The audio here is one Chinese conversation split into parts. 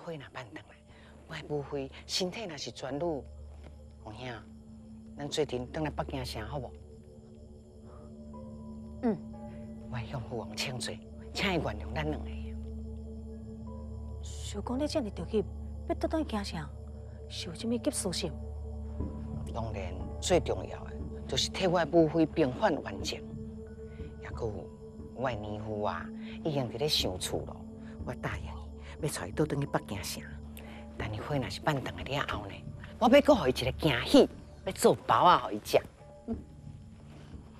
火若办转来，我的母妃身体若是全愈，红兄，咱做阵转来北京城好无？嗯。我向父王请罪，请伊原谅咱两个。想讲你这么着急，要倒转京城，是有啥物急事性？当然，最重要的就是替我的母妃平反冤情，也搁有我的年夫啊，已经伫咧想厝咯。我答应伊，要带伊倒转去北京城。但伊火若是办转来了后呢，我要搁互伊一个惊喜，要做包啊，互伊食。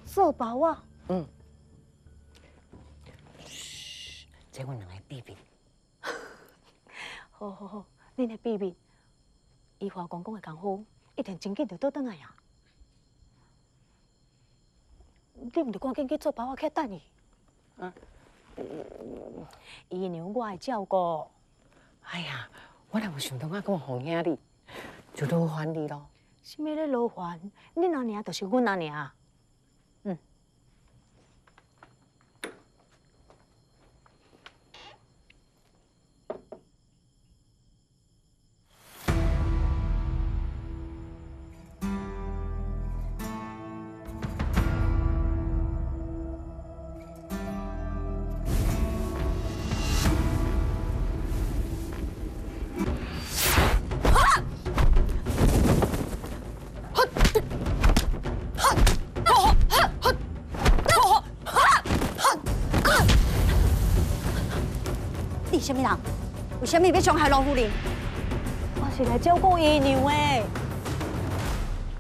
做包啊？嗯。嘘，这阮两个秘密。好好好，恁的秘密，依华公公的功夫，一定真紧就倒转来啊！你唔着赶紧去做包啊，去等伊。姨娘我会照顾。哎呀，我若有想到我讲红兄你，就劳烦你咯。什么咧劳烦？恁阿娘就是阮阿娘。嗯。你什么人？为什么要伤害罗夫人？我是来照顾姨娘的。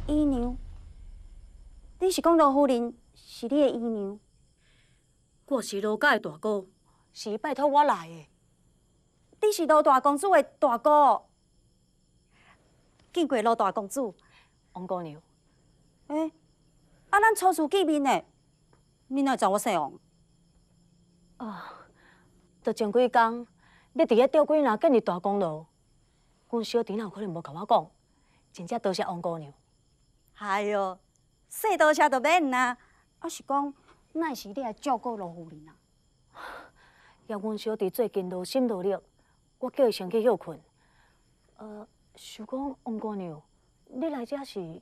姨娘？你是讲罗夫人是你的姨娘？我是罗家的大哥，是伊拜托我来的。你是罗大公主的大哥？见过罗大公主？王姑娘。咱初次见面的，你哪会知我姓王？就前几工，你伫遐钓龟仔，见你大公路，阮小弟哪有可能无甲我讲？真正多谢王姑娘。哎哟，说多谢就免啦。我是讲，哪会是你来照顾罗夫人啊？也阮小弟最近劳心劳力，我叫伊先去休困。想讲王姑娘，你来遮是？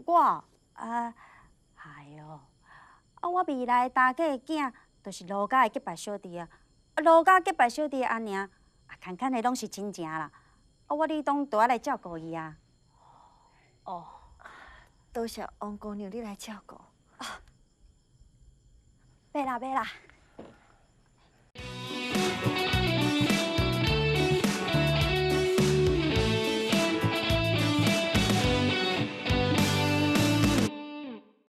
我哎哟，我未来大家的囝，就是罗家的结拜小弟啊。罗家结拜小弟的阿娘，牵牵的拢是亲情啦。我理当就要来照顾伊啊。哦，多谢王姑娘你来照顾。买啦买啦。